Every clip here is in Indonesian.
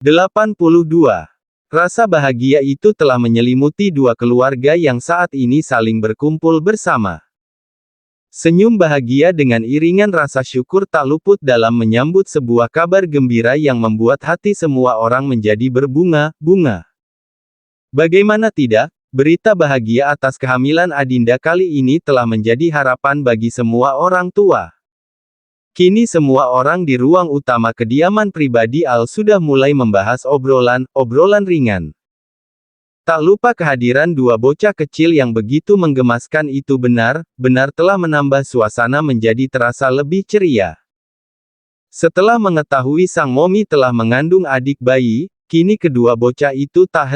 82. Rasa bahagia itu telah menyelimuti dua keluarga yang saat ini saling berkumpul bersama. Senyum bahagia dengan iringan rasa syukur tak luput dalam menyambut sebuah kabar gembira yang membuat hati semua orang menjadi berbunga-bunga. Bagaimana tidak, berita bahagia atas kehamilan Adinda kali ini telah menjadi harapan bagi semua orang tua. Kini semua orang di ruang utama kediaman pribadi Al sudah mulai membahas obrolan ringan. Tak lupa kehadiran dua bocah kecil yang begitu menggemaskan itu benar-benar telah menambah suasana menjadi terasa lebih ceria. Setelah mengetahui sang momi telah mengandung adik bayi, kini kedua bocah itu tak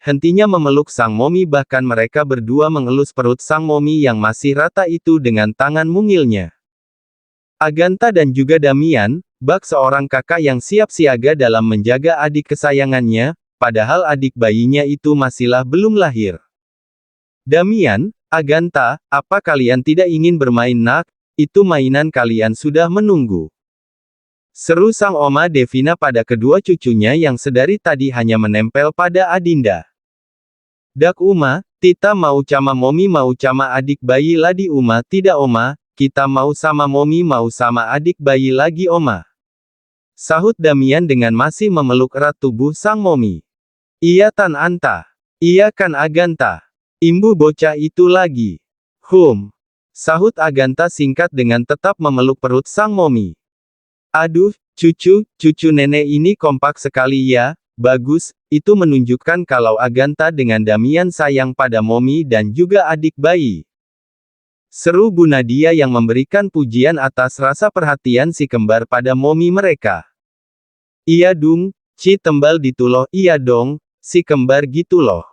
hentinya memeluk sang momi, bahkan mereka berdua mengelus perut sang momi yang masih rata itu dengan tangan mungilnya. Agatha dan juga Damian, bak seorang kakak yang siap siaga dalam menjaga adik kesayangannya, padahal adik bayinya itu masihlah belum lahir. Damian, Agatha, apa kalian tidak ingin bermain nak? Itu mainan kalian sudah menunggu. Seru sang Oma Devina pada kedua cucunya yang sedari tadi hanya menempel pada Adinda. Dak Uma, Tita mau sama momi mau sama adik bayi lagi Uma. Tidak Oma, kita mau sama momi mau sama adik bayi lagi Oma. Sahut Damian dengan masih memeluk erat tubuh sang momi. Iya Tan Anta. Iya kan Agatha. Imbu bocah itu lagi. Sahut Agatha singkat dengan tetap memeluk perut sang momi. Aduh, cucu nenek ini kompak sekali ya, bagus, itu menunjukkan kalau Agatha dengan Damian sayang pada momi dan juga adik bayi. Seru Bu Nadia yang memberikan pujian atas rasa perhatian si kembar pada momi mereka. Iya dung, Ci tembal dituloh, iya dong, si kembar gitu loh.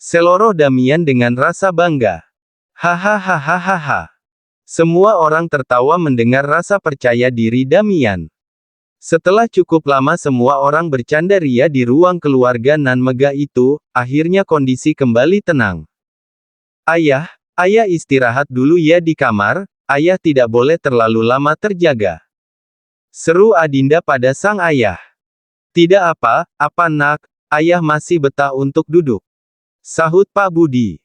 Seloroh Damian dengan rasa bangga. Hahaha. Semua orang tertawa mendengar rasa percaya diri Damian. Setelah cukup lama semua orang bercanda ria di ruang keluarga nan megah itu, akhirnya kondisi kembali tenang. Ayah istirahat dulu ya di kamar, ayah tidak boleh terlalu lama terjaga. Seru Adinda pada sang ayah. Tidak apa nak, ayah masih betah untuk duduk. Sahut Pak Budi.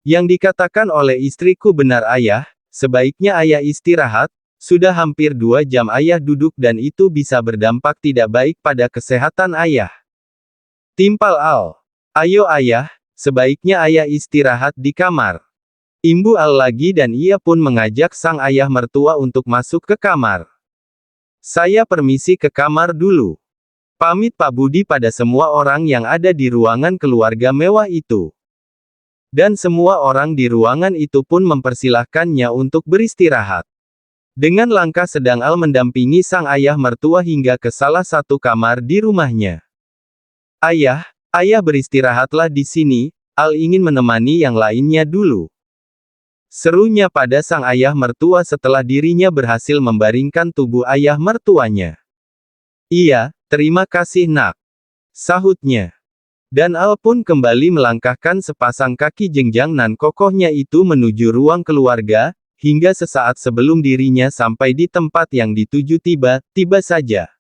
Yang dikatakan oleh istriku benar ayah, sebaiknya ayah istirahat, sudah hampir 2 jam ayah duduk dan itu bisa berdampak tidak baik pada kesehatan ayah. Timpal Al. Ayo ayah, sebaiknya ayah istirahat di kamar. Imbu Al lagi dan ia pun mengajak sang ayah mertua untuk masuk ke kamar. Saya permisi ke kamar dulu. Pamit Pak Budi pada semua orang yang ada di ruangan keluarga mewah itu. Dan semua orang di ruangan itu pun mempersilahkannya untuk beristirahat. Dengan langkah sedang Al mendampingi sang ayah mertua hingga ke salah satu kamar di rumahnya. Ayah beristirahatlah di sini, Al ingin menemani yang lainnya dulu. Serunya pada sang ayah mertua setelah dirinya berhasil membaringkan tubuh ayah mertuanya. Iya, terima kasih nak. Sahutnya. Dan Al pun kembali melangkahkan sepasang kaki jenjang nan kokohnya itu menuju ruang keluarga, hingga sesaat sebelum dirinya sampai di tempat yang dituju tiba saja.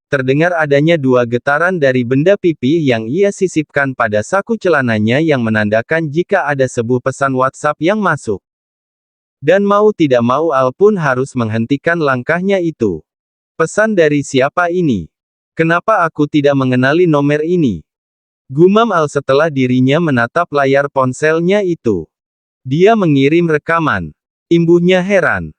Terdengar adanya 2 getaran dari benda pipih yang ia sisipkan pada saku celananya yang menandakan jika ada sebuah pesan WhatsApp yang masuk. Dan mau tidak mau Al pun harus menghentikan langkahnya itu. Pesan dari siapa ini? Kenapa aku tidak mengenali nomor ini? Gumam Al setelah dirinya menatap layar ponselnya itu. Dia mengirim rekaman. Imbuhnya heran.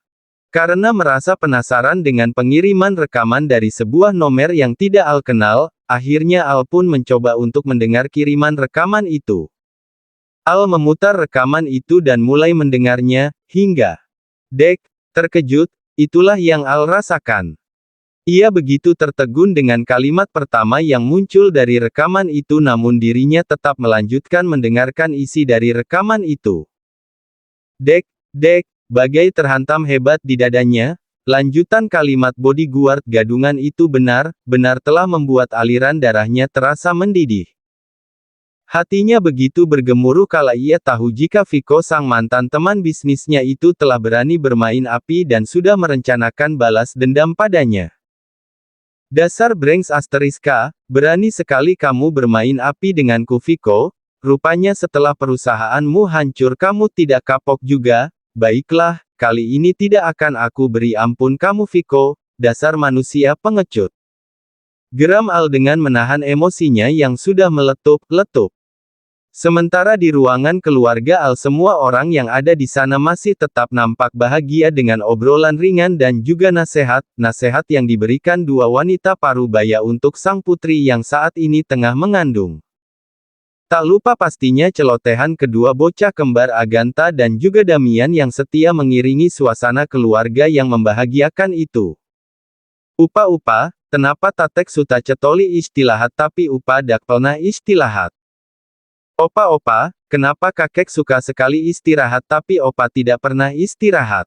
Karena merasa penasaran dengan pengiriman rekaman dari sebuah nomor yang tidak Al kenal, akhirnya Al pun mencoba untuk mendengar kiriman rekaman itu. Al memutar rekaman itu dan mulai mendengarnya, hingga terkejut, itulah yang Al rasakan. Ia begitu tertegun dengan kalimat pertama yang muncul dari rekaman itu namun dirinya tetap melanjutkan mendengarkan isi dari rekaman itu. Bagai terhantam hebat di dadanya, lanjutan kalimat bodyguard gadungan itu benar-benar telah membuat aliran darahnya terasa mendidih. Hatinya begitu bergemuruh kala ia tahu jika Viko sang mantan teman bisnisnya itu telah berani bermain api dan sudah merencanakan balas dendam padanya. Dasar Branks asteriska, berani sekali kamu bermain api denganku Viko, rupanya setelah perusahaanmu hancur kamu tidak kapok juga, baiklah, kali ini tidak akan aku beri ampun kamu Viko, dasar manusia pengecut. Geram Al dengan menahan emosinya yang sudah meletup-letup. Sementara di ruangan keluarga Al semua orang yang ada di sana masih tetap nampak bahagia dengan obrolan ringan dan juga nasihat yang diberikan dua wanita parubaya untuk sang putri yang saat ini tengah mengandung. Tak lupa pastinya celotehan kedua bocah kembar Agatha dan juga Damian yang setia mengiringi suasana keluarga yang membahagiakan itu. Upa, kenapa tatek suta cetoli istilahat tapi upa dak pelna istilahat. Opa, kenapa kakek suka sekali istirahat tapi opa tidak pernah istirahat?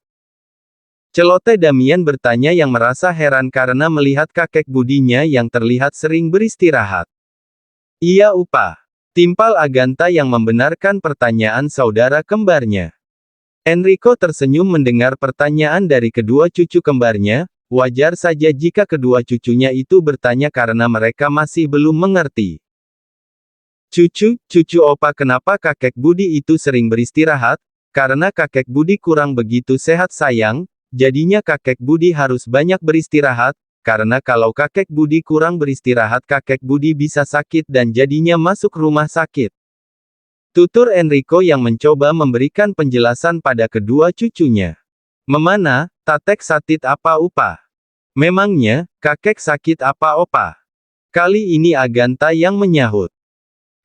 Celoteh Damian bertanya yang merasa heran karena melihat kakek budinya yang terlihat sering beristirahat. Iya upa. Timpal Agatha yang membenarkan pertanyaan saudara kembarnya. Enrico tersenyum mendengar pertanyaan dari kedua cucu kembarnya, wajar saja jika kedua cucunya itu bertanya karena mereka masih belum mengerti. Cucu opa kenapa kakek Budi itu sering beristirahat? Karena kakek Budi kurang begitu sehat sayang, jadinya kakek Budi harus banyak beristirahat, karena kalau kakek Budi kurang beristirahat kakek Budi bisa sakit dan jadinya masuk rumah sakit. Tutur Enrico yang mencoba memberikan penjelasan pada kedua cucunya. Memana, tatek sakit apa upa? Memangnya, kakek sakit apa opa? Kali ini Agatha yang menyahut.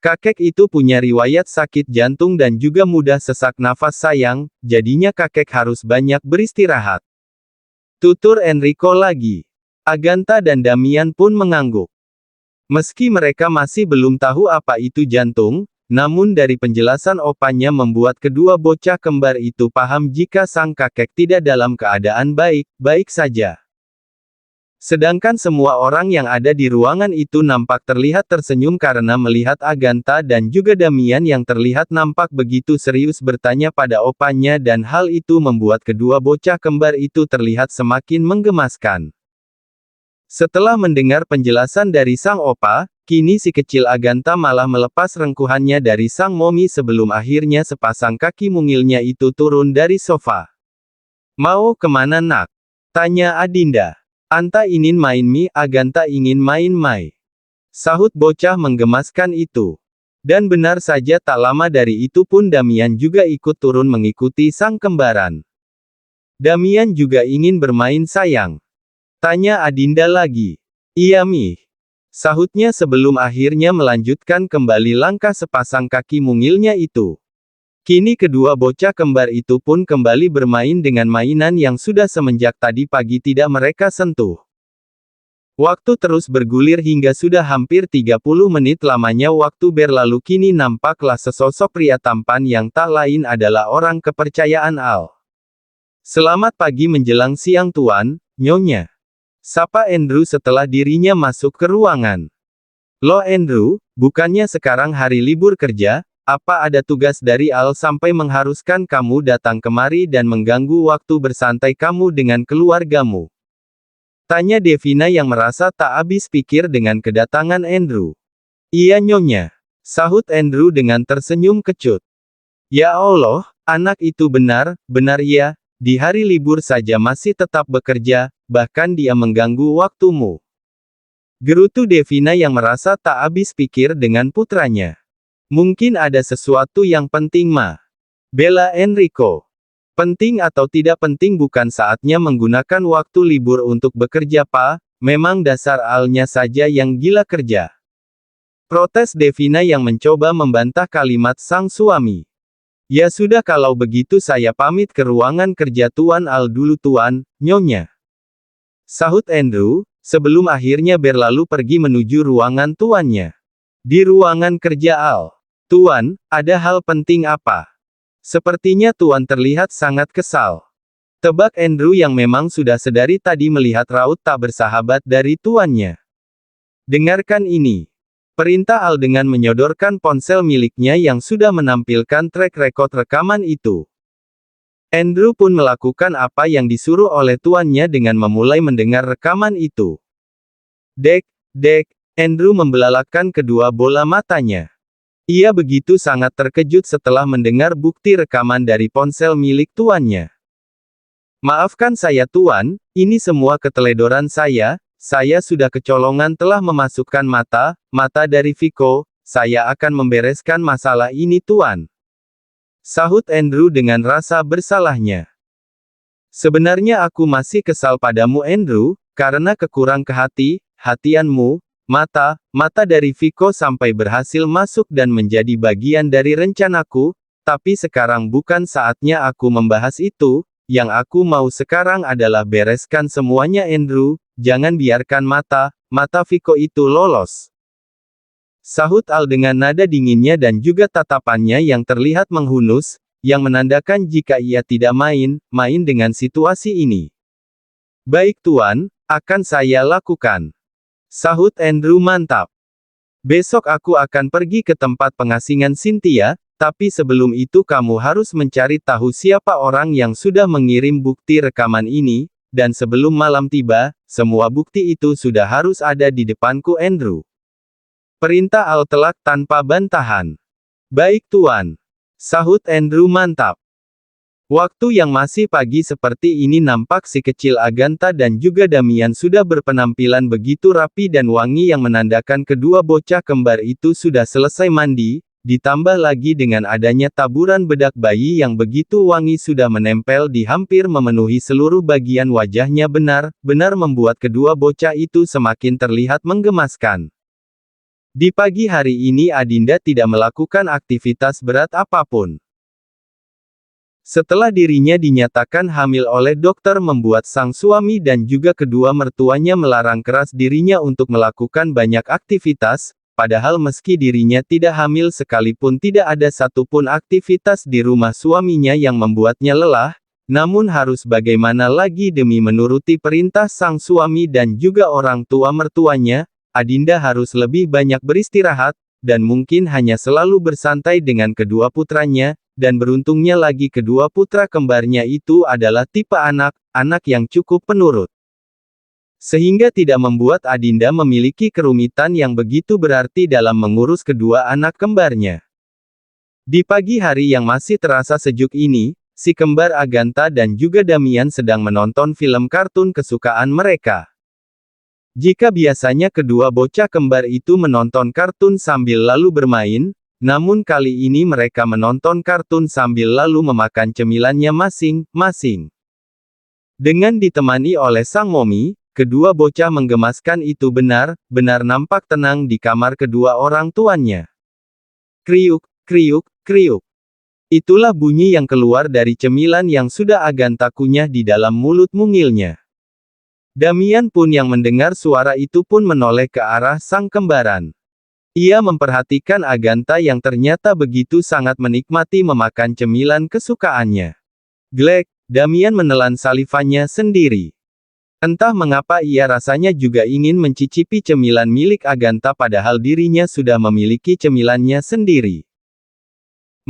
Kakek itu punya riwayat sakit jantung dan juga mudah sesak nafas sayang, jadinya kakek harus banyak beristirahat. Tutur Enrico lagi. Agatha dan Damian pun mengangguk. Meski mereka masih belum tahu apa itu jantung, namun dari penjelasan opanya membuat kedua bocah kembar itu paham jika sang kakek tidak dalam keadaan baik-baik saja. Sedangkan semua orang yang ada di ruangan itu nampak terlihat tersenyum karena melihat Agatha dan juga Damian yang terlihat nampak begitu serius bertanya pada opanya dan hal itu membuat kedua bocah kembar itu terlihat semakin menggemaskan. Setelah mendengar penjelasan dari sang opa, kini si kecil Agatha malah melepas rengkuhannya dari sang momi sebelum akhirnya sepasang kaki mungilnya itu turun dari sofa. Mau kemana nak? Tanya Adinda. Anta ingin main mi, Agatha ingin main mai. Sahut bocah menggemaskan itu. Dan benar saja tak lama dari itu pun Damian juga ikut turun mengikuti sang kembaran. Damian juga ingin bermain sayang. Tanya Adinda lagi. Iya mi. Sahutnya sebelum akhirnya melanjutkan kembali langkah sepasang kaki mungilnya itu. Kini kedua bocah kembar itu pun kembali bermain dengan mainan yang sudah semenjak tadi pagi tidak mereka sentuh. Waktu terus bergulir hingga sudah hampir 30 menit lamanya waktu berlalu kini nampaklah sesosok pria tampan yang tak lain adalah orang kepercayaan Al. Selamat pagi menjelang siang tuan, Nyonya. Sapa Andrew setelah dirinya masuk ke ruangan. Loh Andrew, bukannya sekarang hari libur kerja? Apa ada tugas dari Al sampai mengharuskan kamu datang kemari dan mengganggu waktu bersantai kamu dengan keluargamu? Tanya Devina yang merasa tak habis pikir dengan kedatangan Andrew. Iya Nyonya. Sahut Andrew dengan tersenyum kecut. Ya Allah, anak itu benar iya, di hari libur saja masih tetap bekerja, bahkan dia mengganggu waktumu. Gerutu Devina yang merasa tak habis pikir dengan putranya. Mungkin ada sesuatu yang penting ma. Bela Enrico. Penting atau tidak penting bukan saatnya menggunakan waktu libur untuk bekerja pa, memang dasar Alnya saja yang gila kerja. Protes Devina yang mencoba membantah kalimat sang suami. Ya sudah kalau begitu saya pamit ke ruangan kerja Tuan Al dulu Tuan, Nyonya. Sahut Andrew, sebelum akhirnya berlalu pergi menuju ruangan tuannya. Di ruangan kerja Al. Tuan, ada hal penting apa? Sepertinya Tuan terlihat sangat kesal. Tebak Andrew yang memang sudah sedari tadi melihat raut tak bersahabat dari tuannya. Dengarkan ini. Perintah Al dengan menyodorkan ponsel miliknya yang sudah menampilkan track record rekaman itu. Andrew pun melakukan apa yang disuruh oleh tuannya dengan memulai mendengar rekaman itu. Dek, Andrew membelalakkan kedua bola matanya. Ia begitu sangat terkejut setelah mendengar bukti rekaman dari ponsel milik tuannya. Maafkan saya tuan, ini semua keteledoran saya sudah kecolongan telah memasukkan mata dari Vico, saya akan membereskan masalah ini tuan. Sahut Andrew dengan rasa bersalahnya. Sebenarnya aku masih kesal padamu Andrew, karena kekurang kehati-hatianmu, mata dari Vico sampai berhasil masuk dan menjadi bagian dari rencanaku, tapi sekarang bukan saatnya aku membahas itu, yang aku mau sekarang adalah bereskan semuanya Andrew, jangan biarkan mata Vico itu lolos. Sahut Al dengan nada dinginnya dan juga tatapannya yang terlihat menghunus, yang menandakan jika ia tidak main dengan situasi ini. Baik tuan, akan saya lakukan. Sahut Andrew mantap. Besok aku akan pergi ke tempat pengasingan Cynthia, tapi sebelum itu kamu harus mencari tahu siapa orang yang sudah mengirim bukti rekaman ini, dan sebelum malam tiba, semua bukti itu sudah harus ada di depanku Andrew. Perintah Al telak tanpa bantahan. Baik tuan. Sahut Andrew mantap. Waktu yang masih pagi seperti ini nampak si kecil Agatha dan juga Damian sudah berpenampilan begitu rapi dan wangi yang menandakan kedua bocah kembar itu sudah selesai mandi, ditambah lagi dengan adanya taburan bedak bayi yang begitu wangi sudah menempel di hampir memenuhi seluruh bagian wajahnya benar-benar membuat kedua bocah itu semakin terlihat menggemaskan. Di pagi hari ini Adinda tidak melakukan aktivitas berat apapun. Setelah dirinya dinyatakan hamil oleh dokter membuat sang suami dan juga kedua mertuanya melarang keras dirinya untuk melakukan banyak aktivitas, padahal meski dirinya tidak hamil sekalipun tidak ada satupun aktivitas di rumah suaminya yang membuatnya lelah, namun harus bagaimana lagi demi menuruti perintah sang suami dan juga orang tua mertuanya, Adinda harus lebih banyak beristirahat, dan mungkin hanya selalu bersantai dengan kedua putranya, dan beruntungnya lagi kedua putra kembarnya itu adalah tipe anak yang cukup penurut. Sehingga tidak membuat Adinda memiliki kerumitan yang begitu berarti dalam mengurus kedua anak kembarnya. Di pagi hari yang masih terasa sejuk ini, si kembar Agatha dan juga Damian sedang menonton film kartun kesukaan mereka. Jika biasanya kedua bocah kembar itu menonton kartun sambil lalu bermain, namun kali ini mereka menonton kartun sambil lalu memakan cemilannya masing-masing. Dengan ditemani oleh sang momi, kedua bocah menggemaskan itu benar-benar nampak tenang di kamar kedua orang tuanya. Kriuk, kriuk, kriuk. Itulah bunyi yang keluar dari cemilan yang sudah Agatha kunyah di dalam mulut mungilnya. Damian pun yang mendengar suara itu pun menoleh ke arah sang kembaran. Ia memperhatikan Agatha yang ternyata begitu sangat menikmati memakan cemilan kesukaannya. Glek, Damian menelan salivannya sendiri. Entah mengapa ia rasanya juga ingin mencicipi cemilan milik Agatha padahal dirinya sudah memiliki cemilannya sendiri.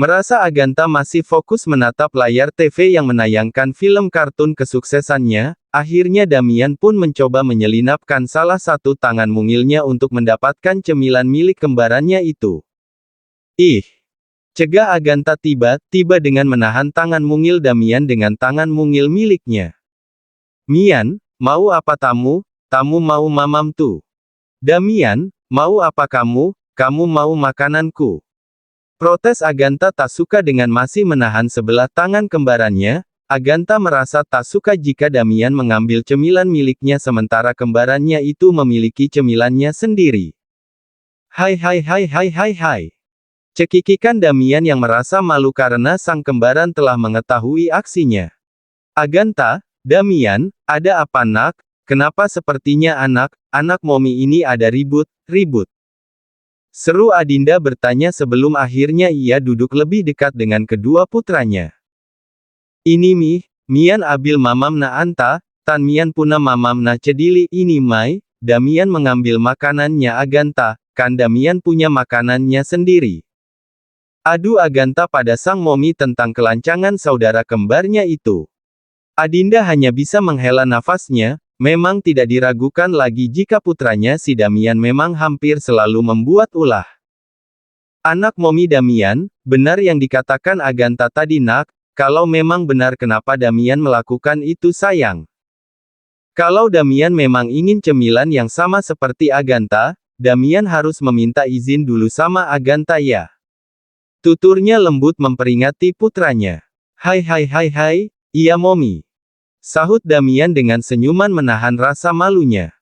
Merasa Agatha masih fokus menatap layar TV yang menayangkan film kartun kesuksesannya, akhirnya Damian pun mencoba menyelinapkan salah satu tangan mungilnya untuk mendapatkan cemilan milik kembarannya itu. Ih! Cegah Agatha tiba-tiba dengan menahan tangan mungil Damian dengan tangan mungil miliknya. Mian, mau apa tamu? Tamu mau mamam tuh. Damian, mau apa kamu? Kamu mau makananku. Protes Agatha tak suka dengan masih menahan sebelah tangan kembarannya. Agatha merasa tak suka jika Damian mengambil cemilan miliknya sementara kembarannya itu memiliki cemilannya sendiri. Hai. Cekikikan Damian yang merasa malu karena sang kembaran telah mengetahui aksinya. Agatha, Damian, ada apa nak? Kenapa sepertinya anak momi ini ada ribut? Seru Adinda bertanya sebelum akhirnya ia duduk lebih dekat dengan kedua putranya. Ini Mian abil mamam na anta, tan Mian puna mamam na cedili ini Mai, Damian mengambil makanannya Agatha, kan Damian punya makanannya sendiri. Adu Agatha pada sang momi tentang kelancangan saudara kembarnya itu. Adinda hanya bisa menghela nafasnya, Memang tidak diragukan lagi jika putranya si Damian memang hampir selalu membuat ulah. Anak Momi Damian, benar yang dikatakan Agatha tadi nak, kalau memang benar kenapa Damian melakukan itu sayang. Kalau Damian memang ingin cemilan yang sama seperti Agatha, Damian harus meminta izin dulu sama Agatha ya. Tuturnya lembut memperingati putranya. Hai, iya Momi. Sahut Damian dengan senyuman menahan rasa malunya.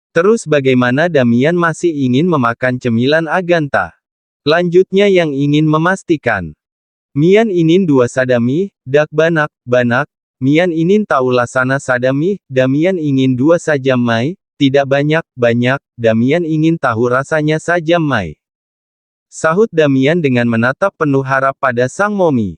Terus bagaimana Damian masih ingin memakan cemilan Agatha? Lanjutnya yang ingin memastikan. Mian inin dua sadami, dak banak, Mian inin tahu lasana sadami, Damian ingin dua saja mai, tidak banyak, Damian ingin tahu rasanya saja mai. Sahut Damian dengan menatap penuh harap pada sang Momi.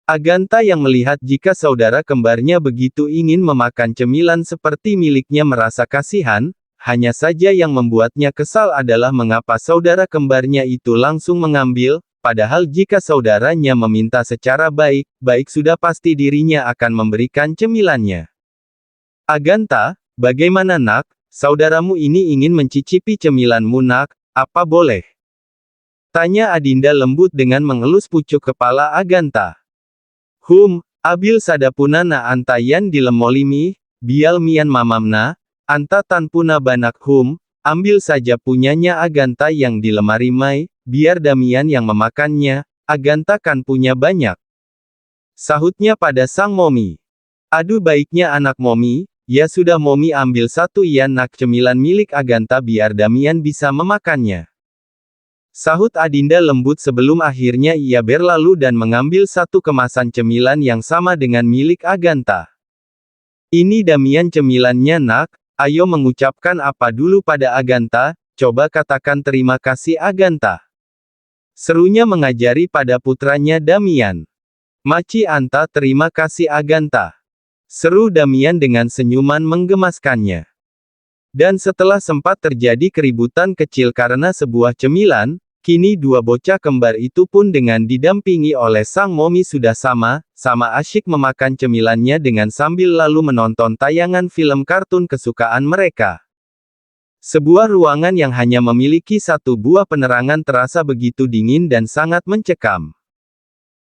Agatha yang melihat jika saudara kembarnya begitu ingin memakan cemilan seperti miliknya merasa kasihan, hanya saja yang membuatnya kesal adalah mengapa saudara kembarnya itu langsung mengambil, padahal jika saudaranya meminta secara baik sudah pasti dirinya akan memberikan cemilannya. Agatha, bagaimana nak, saudaramu ini ingin mencicipi cemilanmu nak, apa boleh? Tanya Adinda lembut dengan mengelus pucuk kepala Agatha. Abil sadapuna na antayan dilemolimi, bial mian mamamna, anta tanpuna banak ambil saja punyanya Agatha yang di lemari mai, biar Damian yang memakannya, Agatha kan punya banyak. Sahutnya pada sang Momi. Aduh baiknya anak Momi, ya sudah Momi ambil satu ya nak cemilan milik Agatha biar Damian bisa memakannya. Sahut Adinda lembut sebelum akhirnya ia berlalu dan mengambil satu kemasan cemilan yang sama dengan milik Agatha. Ini Damian cemilannya nak, ayo mengucapkan apa dulu pada Agatha, coba katakan terima kasih Agatha. Serunya mengajari pada putranya Damian. Maci anta terima kasih Agatha. Seru Damian dengan senyuman menggemaskannya. Dan setelah sempat terjadi keributan kecil karena sebuah cemilan, kini dua bocah kembar itu pun dengan didampingi oleh sang Momi sudah sama asyik memakan cemilannya dengan sambil lalu menonton tayangan film kartun kesukaan mereka. Sebuah ruangan yang hanya memiliki satu buah penerangan terasa begitu dingin dan sangat mencekam.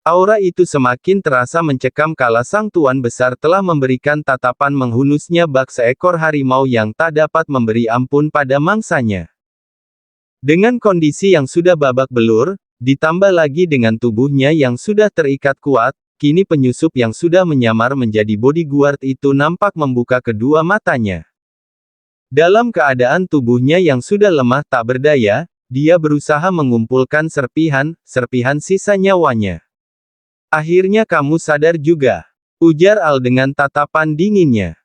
Aura itu semakin terasa mencekam kala sang tuan besar telah memberikan tatapan menghunusnya bak seekor harimau yang tak dapat memberi ampun pada mangsanya. Dengan kondisi yang sudah babak belur, ditambah lagi dengan tubuhnya yang sudah terikat kuat, kini penyusup yang sudah menyamar menjadi bodyguard itu nampak membuka kedua matanya. Dalam keadaan tubuhnya yang sudah lemah tak berdaya, dia berusaha mengumpulkan serpihan sisa nyawanya. Akhirnya kamu sadar juga, ujar Al dengan tatapan dinginnya.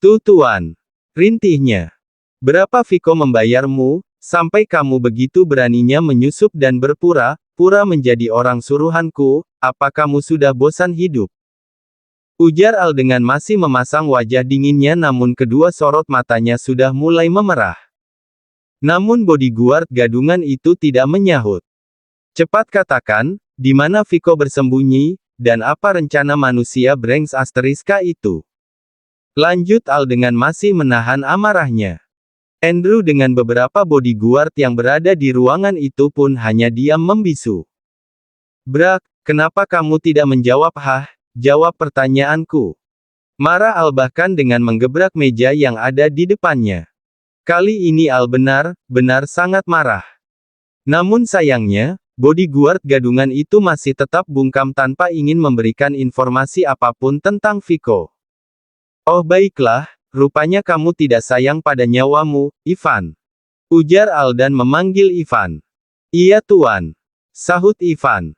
Tuan, rintihnya. Berapa Viko membayarmu, sampai kamu begitu beraninya menyusup dan berpura-pura menjadi orang suruhanku, apa kamu sudah bosan hidup? Ujar Al dengan masih memasang wajah dinginnya namun kedua sorot matanya sudah mulai memerah. Namun bodyguard gadungan itu tidak menyahut. Cepat katakan, di mana Viko bersembunyi, dan apa rencana manusia Branks Asteriska itu? Lanjut Al dengan masih menahan amarahnya. Andrew dengan beberapa bodyguard yang berada di ruangan itu pun hanya diam membisu. Brak, kenapa kamu tidak menjawab? Jawab pertanyaanku. Marah Al bahkan dengan menggebrak meja yang ada di depannya. Kali ini Al benar sangat marah. Namun sayangnya, bodyguard gadungan itu masih tetap bungkam tanpa ingin memberikan informasi apapun tentang Viko. Oh baiklah, rupanya kamu tidak sayang pada nyawamu, Ivan. Ujar Al dan memanggil Ivan. Iya tuan. Sahut Ivan.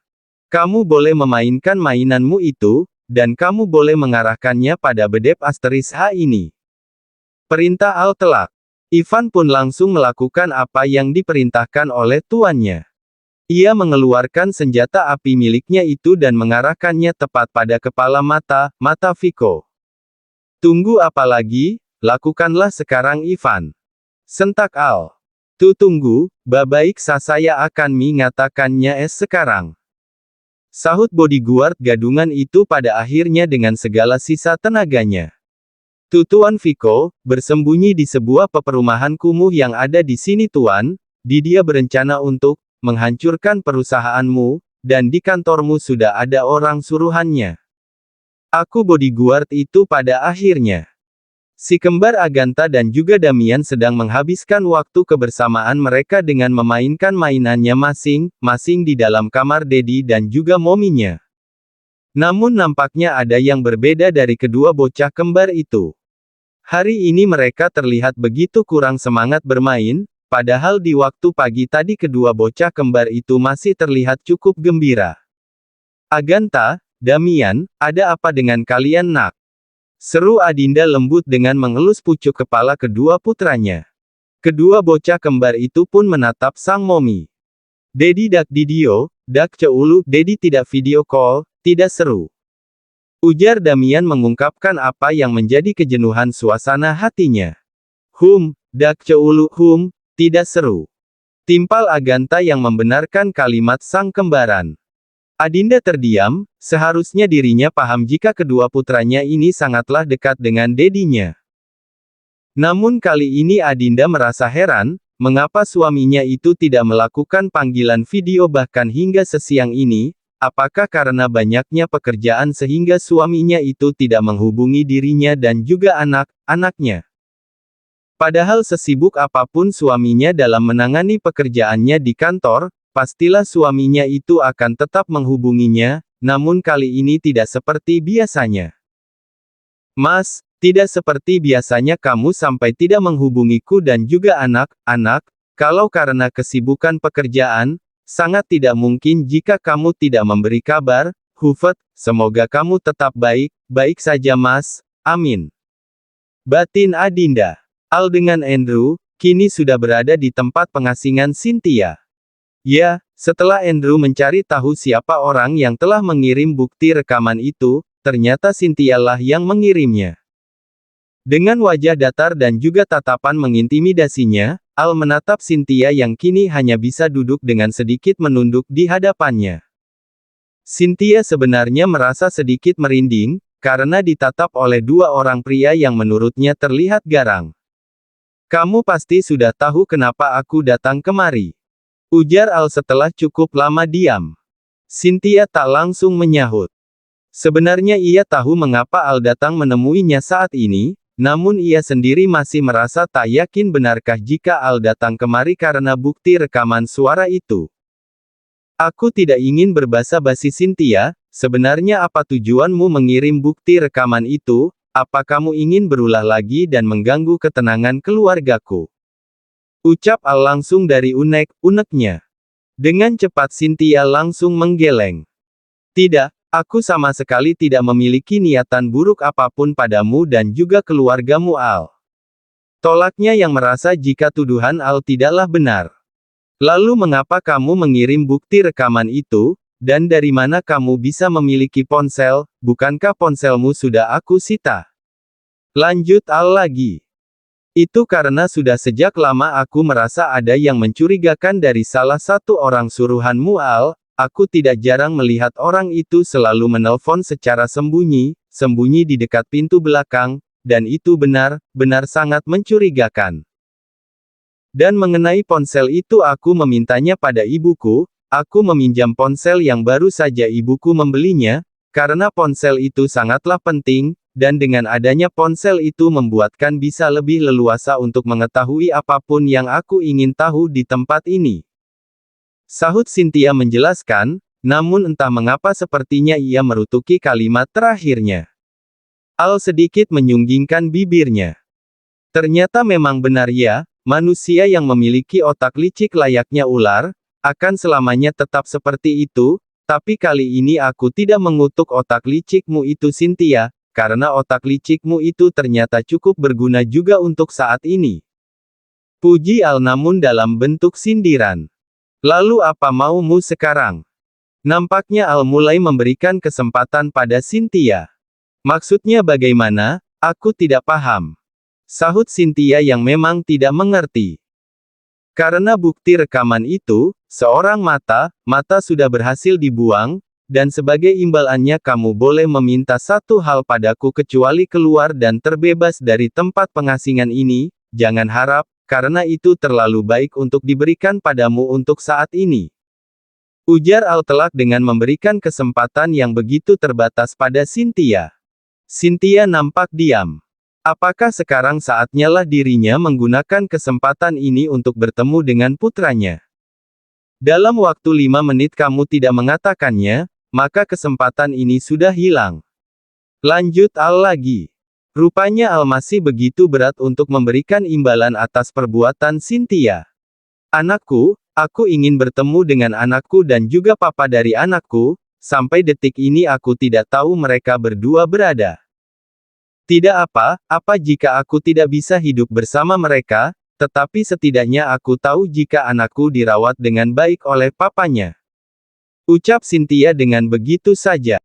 Kamu boleh memainkan mainanmu itu, dan kamu boleh mengarahkannya pada bedep Asteris H ini. Perintah Al telak. Ivan pun langsung melakukan apa yang diperintahkan oleh tuannya. Ia mengeluarkan senjata api miliknya itu dan mengarahkannya tepat pada kepala mata Viko. Tunggu apa lagi, lakukanlah sekarang Ivan. Sentak Al. Tunggu, baik saya akan mengatakannya sekarang. Sahut bodyguard gadungan itu pada akhirnya dengan segala sisa tenaganya. Tuan Viko, bersembunyi di sebuah perumahan kumuh yang ada di sini Tuan, dia berencana untuk menghancurkan perusahaanmu, dan di kantormu sudah ada orang suruhannya. Aku bodyguard itu pada akhirnya. Si kembar Agatha dan juga Damian sedang menghabiskan waktu kebersamaan mereka dengan memainkan mainannya masing-masing di dalam kamar Daddy dan juga mominya. Namun nampaknya ada yang berbeda dari kedua bocah kembar itu. Hari ini mereka terlihat begitu kurang semangat bermain, padahal di waktu pagi tadi kedua bocah kembar itu masih terlihat cukup gembira. Agatha, Damian, ada apa dengan kalian nak? Seru Adinda lembut dengan mengelus pucuk kepala kedua putranya. Kedua bocah kembar itu pun menatap sang momi. Dedi dak didio, dak ceulu, Dedi tidak video call, tidak seru. Ujar Damian mengungkapkan apa yang menjadi kejenuhan suasana hatinya. Dak ceulu, tidak seru. Timpal Agatha yang membenarkan kalimat sang kembaran. Adinda terdiam, seharusnya dirinya paham jika kedua putranya ini sangatlah dekat dengan dedinya. Namun kali ini Adinda merasa heran, mengapa suaminya itu tidak melakukan panggilan video bahkan hingga sesiang ini. Apakah karena banyaknya pekerjaan sehingga suaminya itu tidak menghubungi dirinya dan juga anak-anaknya? Padahal sesibuk apapun suaminya dalam menangani pekerjaannya di kantor, pastilah suaminya itu akan tetap menghubunginya, namun kali ini tidak seperti biasanya. Mas, tidak seperti biasanya kamu sampai tidak menghubungiku dan juga anak-anak, kalau karena kesibukan pekerjaan, sangat tidak mungkin jika kamu tidak memberi kabar. Semoga kamu tetap baik-baik saja mas, amin. Batin Adinda. Al dengan Andrew, kini sudah berada di tempat pengasingan Cynthia. Ya, setelah Andrew mencari tahu siapa orang yang telah mengirim bukti rekaman itu, ternyata Cynthia lah yang mengirimnya. Dengan wajah datar dan juga tatapan mengintimidasinya, Al menatap Cynthia yang kini hanya bisa duduk dengan sedikit menunduk di hadapannya. Cynthia sebenarnya merasa sedikit merinding, karena ditatap oleh dua orang pria yang menurutnya terlihat garang. Kamu pasti sudah tahu kenapa aku datang kemari. Ujar Al setelah cukup lama diam. Cynthia tak langsung menyahut. Sebenarnya ia tahu mengapa Al datang menemuinya saat ini, namun ia sendiri masih merasa tak yakin benarkah jika Al datang kemari karena bukti rekaman suara itu. Aku tidak ingin berbasa-basi Cynthia, sebenarnya apa tujuanmu mengirim bukti rekaman itu? Apa kamu ingin berulah lagi dan mengganggu ketenangan keluargaku? Ucap Al langsung dari unek-uneknya. Dengan cepat Cynthia langsung menggeleng. Tidak. Aku sama sekali tidak memiliki niatan buruk apapun padamu dan juga keluargamu Al. Tolaknya yang merasa jika tuduhan Al tidaklah benar. Lalu mengapa kamu mengirim bukti rekaman itu, dan dari mana kamu bisa memiliki ponsel, bukankah ponselmu sudah aku sita? Lanjut Al lagi. Itu karena sudah sejak lama aku merasa ada yang mencurigakan dari salah satu orang suruhanmu Al. Aku tidak jarang melihat orang itu selalu menelpon secara sembunyi di dekat pintu belakang, dan itu benar-benar sangat mencurigakan. Dan mengenai ponsel itu aku memintanya pada ibuku, aku meminjam ponsel yang baru saja ibuku membelinya, karena ponsel itu sangatlah penting, dan dengan adanya ponsel itu membuatkan bisa lebih leluasa untuk mengetahui apapun yang aku ingin tahu di tempat ini. Sahut Cynthia menjelaskan, namun entah mengapa sepertinya ia merutuki kalimat terakhirnya. Al sedikit menyunggingkan bibirnya. Ternyata memang benar ya, manusia yang memiliki otak licik layaknya ular, akan selamanya tetap seperti itu, tapi kali ini aku tidak mengutuk otak licikmu itu Cynthia, karena otak licikmu itu ternyata cukup berguna juga untuk saat ini. Puji Al namun dalam bentuk sindiran. Lalu apa maumu sekarang? Nampaknya Al mulai memberikan kesempatan pada Cynthia. Maksudnya bagaimana? Aku tidak paham. Sahut Cynthia yang memang tidak mengerti. Karena bukti rekaman itu, seorang mata sudah berhasil dibuang, Dan sebagai imbalannya kamu boleh meminta satu hal padaku kecuali keluar dan terbebas dari tempat pengasingan ini, jangan harap, karena itu terlalu baik untuk diberikan padamu untuk saat ini. Ujar Al-Talak dengan memberikan kesempatan yang begitu terbatas pada Cynthia. Cynthia nampak diam. Apakah sekarang saatnya lah dirinya menggunakan kesempatan ini untuk bertemu dengan putranya? Dalam waktu 5 menit kamu tidak mengatakannya, maka kesempatan ini sudah hilang. Lanjut Al lagi. Rupanya Al masih begitu berat untuk memberikan imbalan atas perbuatan Cynthia. Anakku, aku ingin bertemu dengan anakku dan juga papa dari anakku, sampai detik ini aku tidak tahu mereka berdua berada. Tidak apa jika aku tidak bisa hidup bersama mereka, tetapi setidaknya aku tahu jika anakku dirawat dengan baik oleh papanya. Ucap Cynthia dengan begitu saja.